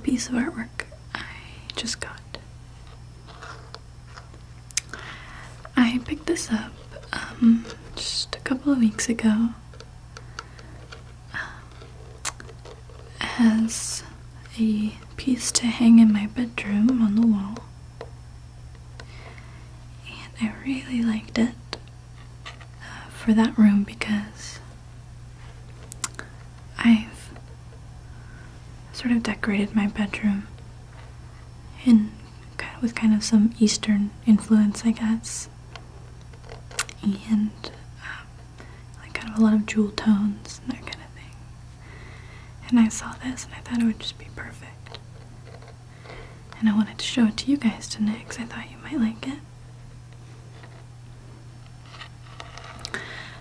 piece of artwork I just got. I picked this up just a couple of weeks ago as a piece to hang in my bedroom on the wall, and I really liked it for that room because I've sort of decorated my bedroom with kind of some Eastern influence, I guess, and like kind of a lot of jewel tones and that kind of thing. And I saw this and I thought it would just be perfect, and I wanted to show it to you guys tonight because I thought you might like it.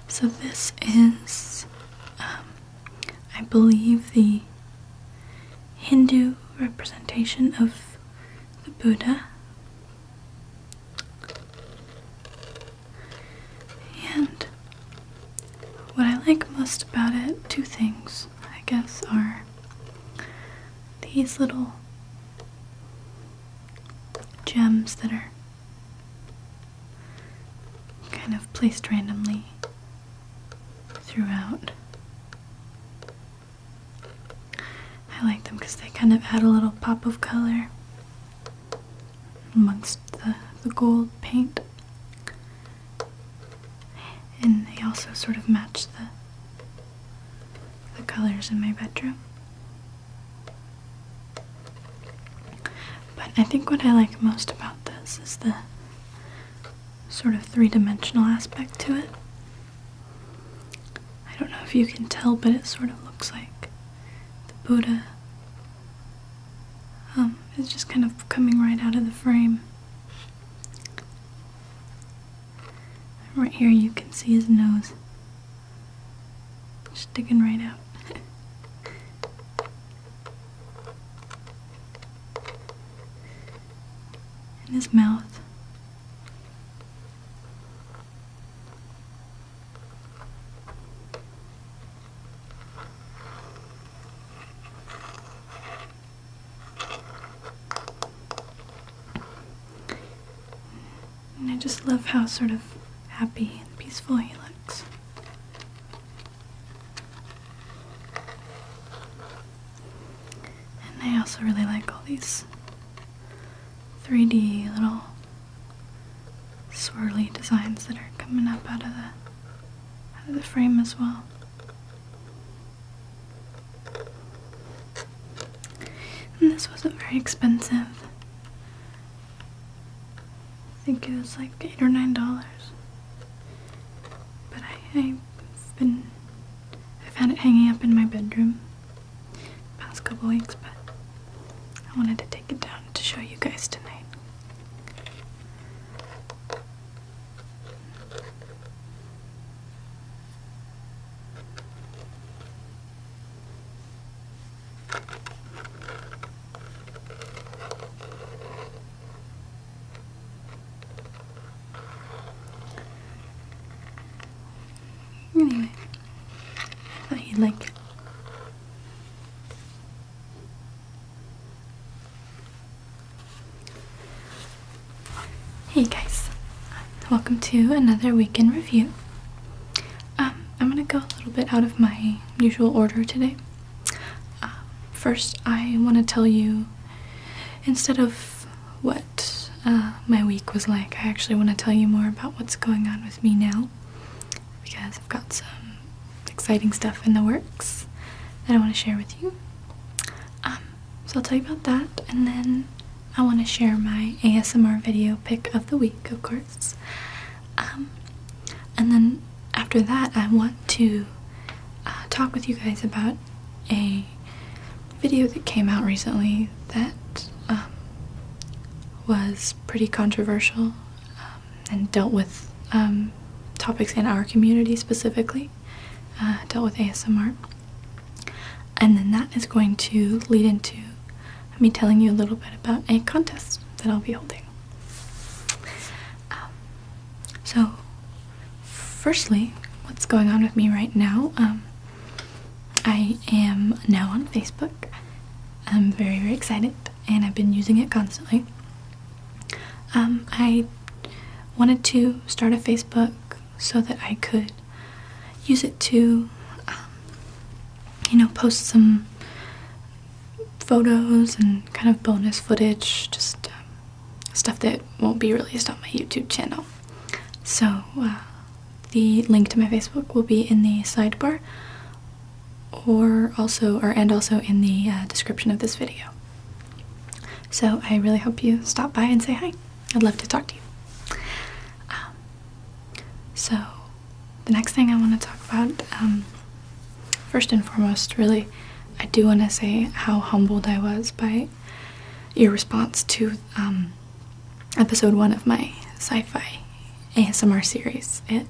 So this is, I believe, the Hindu representation of the Buddha. And what I like most about it, two things, I guess, are these little gems that are kind of placed randomly throughout. I like them because they kind of add a little pop of color amongst the gold paint, and they also sort of match the colors in my bedroom. But I think what I like most about this is the sort of three-dimensional aspect to it. I don't know if you can tell, but it sort of looks like the Buddha is just kind of coming right out of the frame. Right here you can see his nose sticking right out. And his mouth. And I just love how sort of happy and peaceful he looks. And I also really like all these 3D little swirly designs that are coming up out of the frame as well. And this wasn't very expensive. I think it was like $8 or $9. But I've had it hanging up in my bedroom the past couple weeks, but I wanted to take it down to show you guys tonight. Anyway, I thought you'd like it. Hey guys, welcome to another week in review. I'm gonna go a little bit out of my usual order today. First, I want to tell you, instead of what my week was like, I actually want to tell you more about what's going on with me now, because I've got some exciting stuff in the works that I want to share with you. So I'll tell you about that, and then I want to share my ASMR video pick of the week, of course. And then after that, I want to talk with you guys about a video that came out recently that was pretty controversial and dealt with topics in our community specifically, dealt with ASMR. And then that is going to lead into me telling you a little bit about a contest that I'll be holding. So, firstly, what's going on with me right now? I am now on Facebook. am very, very excited, and I've been using it constantly. I wanted to start a Facebook so that I could use it to, post some photos and kind of bonus footage, just stuff that won't be released on my YouTube channel. So the link to my Facebook will be in the sidebar, and also in the description of this video. So I really hope you stop by and say hi. I'd love to talk to you. So the next thing I want to talk about, first and foremost, really, I do want to say how humbled I was by your response to episode 1 of my Sci-Fi ASMR series. It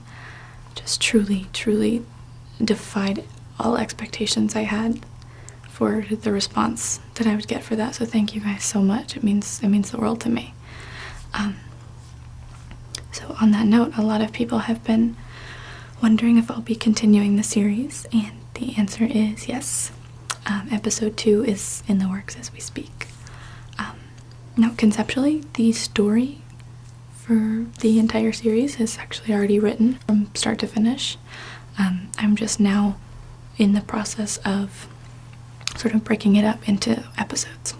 just truly, truly defied all expectations I had for the response that I would get for that. So thank you guys so much. It means the world to me. So on that note, a lot of people have been wondering if I'll be continuing the series, and the answer is yes. Episode 2 is in the works as we speak. Now, conceptually, the story for the entire series is actually already written from start to finish. I'm just now in the process of sort of breaking it up into episodes.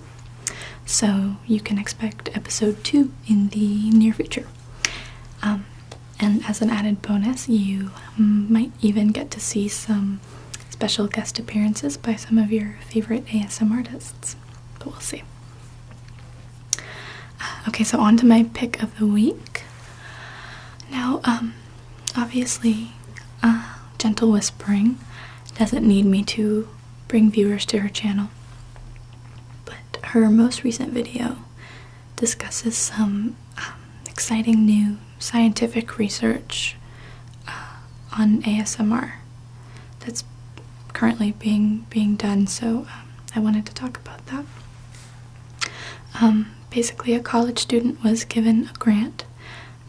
So you can expect episode 2 in the near future. And as an added bonus, you might even get to see some special guest appearances by some of your favorite ASMR artists. But we'll see. Okay, so on to my pick of the week. Now, obviously, gentle whispering doesn't need me to bring viewers to her channel, but her most recent video discusses some exciting new scientific research on ASMR that's currently being done, so I wanted to talk about that. Basically, a college student was given a grant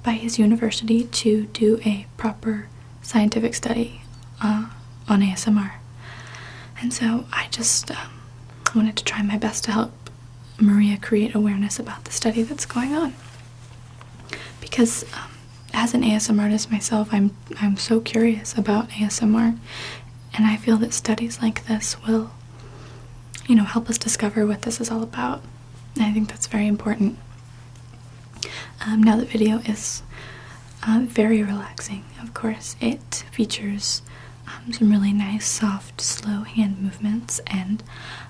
by his university to do a proper scientific study on ASMR. And so I just wanted to try my best to help Maria create awareness about the study that's going on. Because as an ASMR artist myself, I'm so curious about ASMR, and I feel that studies like this will, help us discover what this is all about. And I think that's very important. Now the video is very relaxing, of course. It features some really nice, soft, slow hand movements, and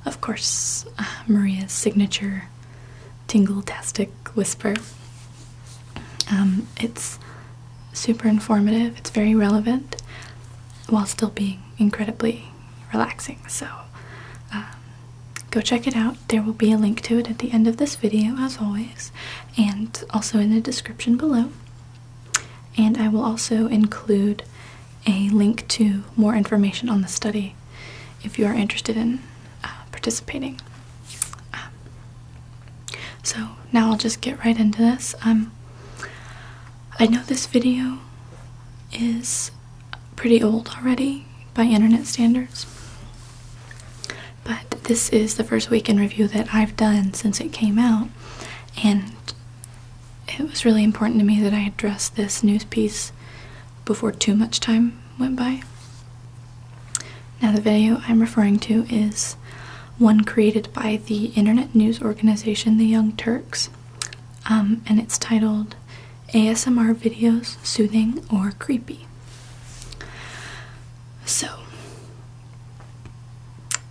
of course Maria's signature tingle-tastic whisper. It's super informative, it's very relevant, while still being incredibly relaxing. So go check it out. There will be a link to it at the end of this video, as always, and also in the description below. And I will also include a link to more information on the study if you are interested in participating. So now I'll just get right into this. I know this video is pretty old already by internet standards, but this is the first week in review that I've done since it came out, and it was really important to me that I address this news piece before too much time went by. Now the video I'm referring to is one created by the internet news organization the Young Turks, and it's titled ASMR Videos Soothing or Creepy. So,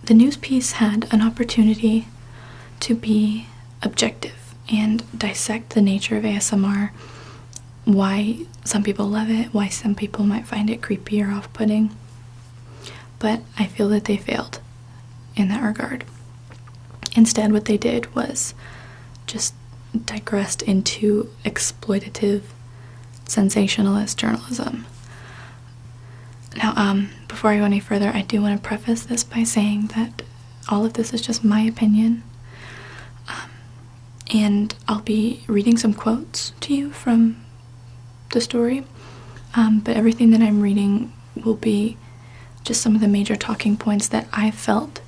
the news piece had an opportunity to be objective and dissect the nature of ASMR, why some people love it, why some people might find it creepy or off-putting, but I feel that they failed in that regard. Instead, what they did was just digressed into exploitative, sensationalist journalism. Now, before I go any further, I do want to preface this by saying that all of this is just my opinion, and I'll be reading some quotes to you from the story, but everything that I'm reading will be just some of the major talking points that I felt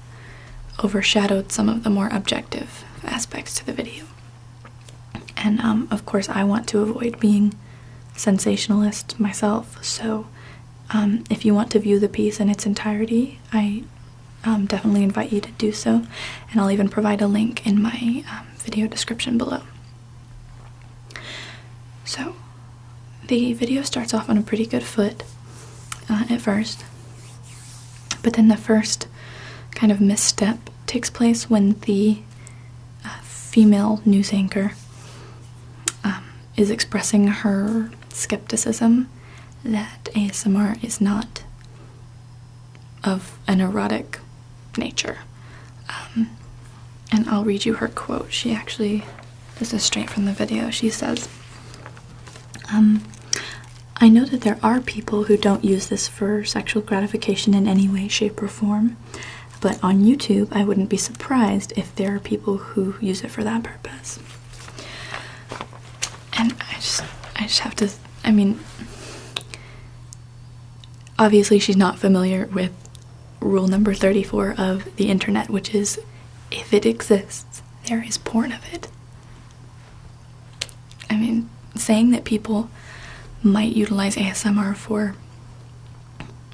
overshadowed some of the more objective aspects to the video. And of course I want to avoid being sensationalist myself, so if you want to view the piece in its entirety, I definitely invite you to do so, and I'll even provide a link in my video description below. So the video starts off on a pretty good foot at first, but then the first kind of misstep takes place when the female news anchor is expressing her skepticism that ASMR is not of an erotic nature. And I'll read you her quote. She actually, this is straight from the video, she says, I know that there are people who don't use this for sexual gratification in any way, shape, or form, but on YouTube I wouldn't be surprised if there are people who use it for that purpose. And I just have to, I mean, obviously she's not familiar with rule number 34 of the internet, which is, if it exists, there is porn of it. I mean, saying that people might utilize ASMR for,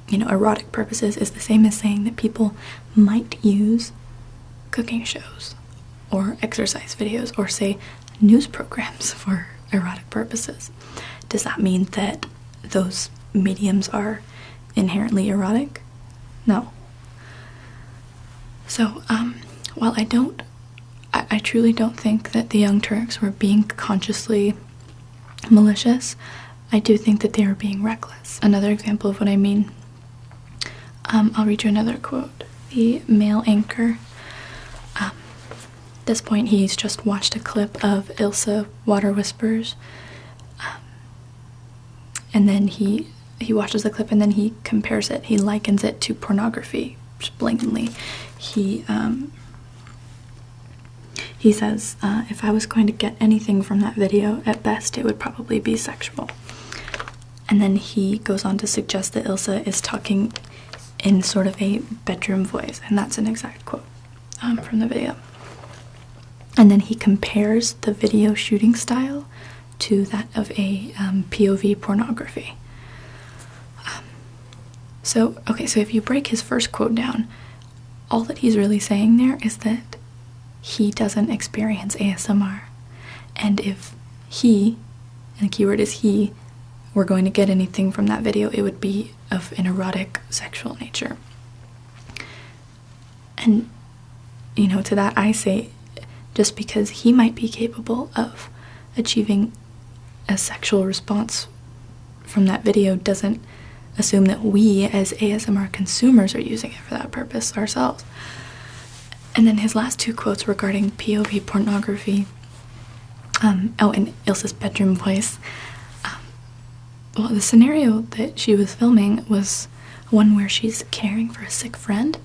you know, erotic purposes is the same as saying that people might use cooking shows or exercise videos or, say, news programs for erotic purposes. Does that mean that those mediums are inherently erotic? No. So, while I truly don't think that the Young Turks were being consciously malicious, I do think that they were being reckless. Another example of what I mean, I'll read you another quote. The male anchor, at this point he's just watched a clip of Ilsa Water Whispers, and then he watches the clip and then he compares it, he likens it to pornography, just blatantly. He says, if I was going to get anything from that video, at best it would probably be sexual. And then he goes on to suggest that Ilsa is talking in sort of a bedroom voice, and that's an exact quote from the video. And then he compares the video shooting style to that of a POV pornography. So if you break his first quote down, all that he's really saying there is that he doesn't experience ASMR. And if he, and the keyword is he, were going to get anything from that video, it would be of an erotic sexual nature. And, you know, to that I say, just because he might be capable of achieving a sexual response from that video doesn't assume that we as ASMR consumers are using it for that purpose ourselves. And then his last two quotes regarding POV pornography, and Ilsa's bedroom voice. Well, the scenario that she was filming was one where she's caring for a sick friend.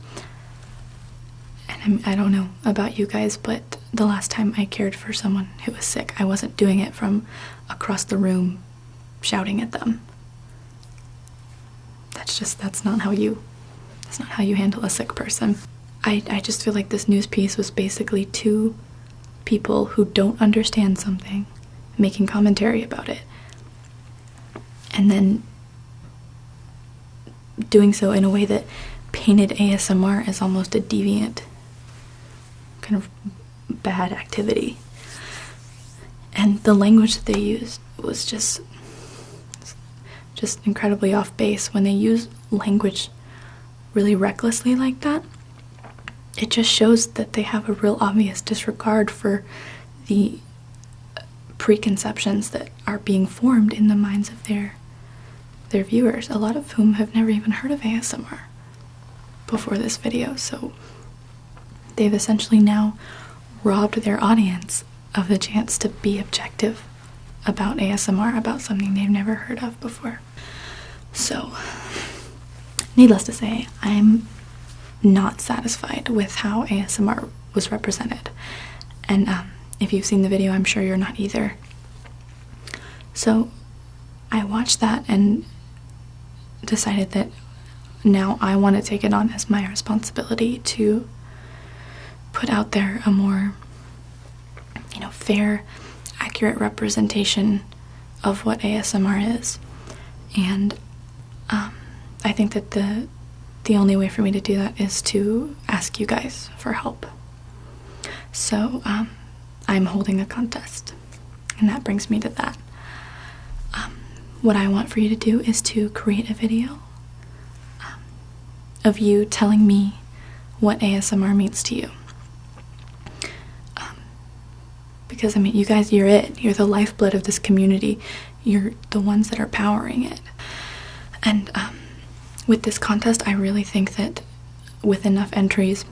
And I don't know about you guys, but the last time I cared for someone who was sick, I wasn't doing it from across the room shouting at them. That's not how you handle a sick person. I just feel like this news piece was basically two people who don't understand something making commentary about it, and then doing so in a way that painted ASMR as almost a deviant kind of bad activity. And the language that they used was just incredibly off base. When they use language really recklessly like that, it just shows that they have a real obvious disregard for the preconceptions that are being formed in the minds of their viewers, a lot of whom have never even heard of ASMR before this video. So they've essentially now robbed their audience of the chance to be objective about ASMR, about something they've never heard of before. So, needless to say, I'm not satisfied with how ASMR was represented. And if you've seen the video, I'm sure you're not either. So I watched that and decided that now I want to take it on as my responsibility to put out there a more, fair, accurate representation of what ASMR is. And I think that the only way for me to do that is to ask you guys for help. So I'm holding a contest, and that brings me to that. What I want for you to do is to create a video of you telling me what ASMR means to you. Because, I mean, you guys, you're it. You're the lifeblood of this community. You're the ones that are powering it. And with this contest, I really think that with enough entries,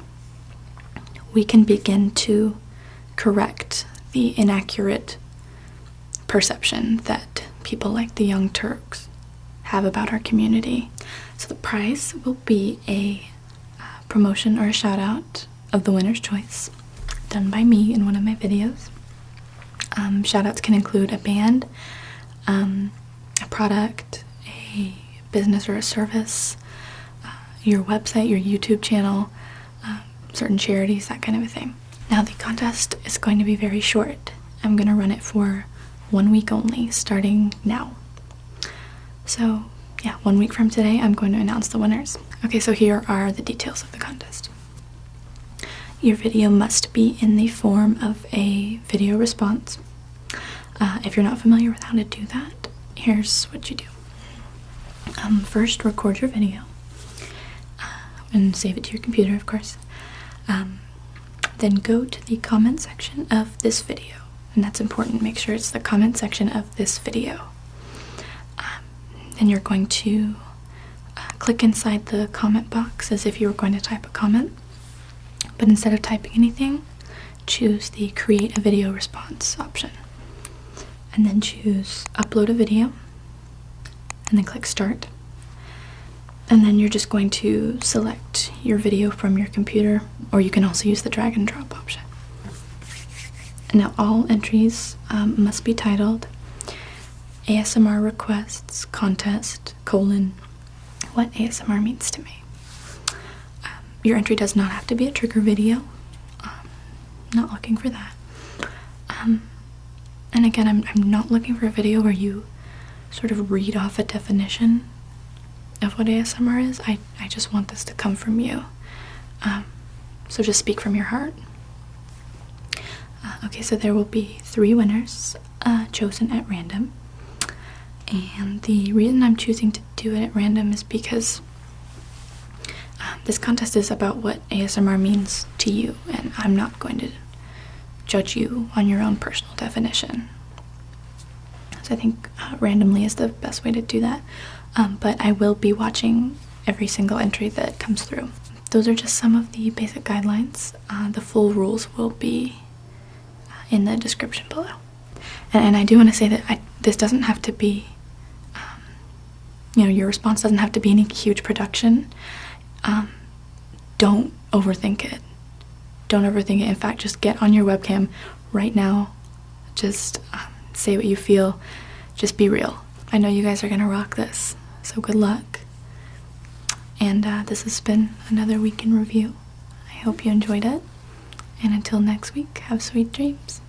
we can begin to correct the inaccurate perception that people like the Young Turks have about our community. So the prize will be a promotion or a shout out of the winner's choice done by me in one of my videos. Shout outs can include a band, a product, a business or a service, your website, your YouTube channel, certain charities, that kind of a thing. Now the contest is going to be very short. I'm going to run it for 1 week only, starting now. So yeah, 1 week from today, I'm going to announce the winners. Okay, so here are the details of the contest. Your video must be in the form of a video response. If you're not familiar with how to do that, here's what you do. First, record your video and save it to your computer, of course. Then go to the comment section of this video, and that's important. Make sure it's the comment section of this video. Then you're going to click inside the comment box as if you were going to type a comment, but instead of typing anything, choose the create a video response option, and then choose upload a video, and then click start. And then you're just going to select your video from your computer, or you can also use the drag and drop option. And now all entries must be titled ASMRrequests Contest, what ASMR means to me. Your entry does not have to be a trigger video. Not looking for that. And again, I'm not looking for a video where you sort of read off a definition of what ASMR is. I just want this to come from you. So just speak from your heart. Okay, so there will be 3 winners chosen at random. And the reason I'm choosing to do it at random is because this contest is about what ASMR means to you, and I'm not going to judge you on your own personal definition. So I think randomly is the best way to do that. But I will be watching every single entry that comes through. Those are just some of the basic guidelines. The full rules will be in the description below. And I do want to say that this doesn't have to be, your response doesn't have to be any huge production. Don't overthink it. Don't overthink it. In fact, just get on your webcam right now. Just say what you feel. Just be real. I know you guys are gonna rock this, so good luck. And this has been another week in review. I hope you enjoyed it. And until next week, have sweet dreams.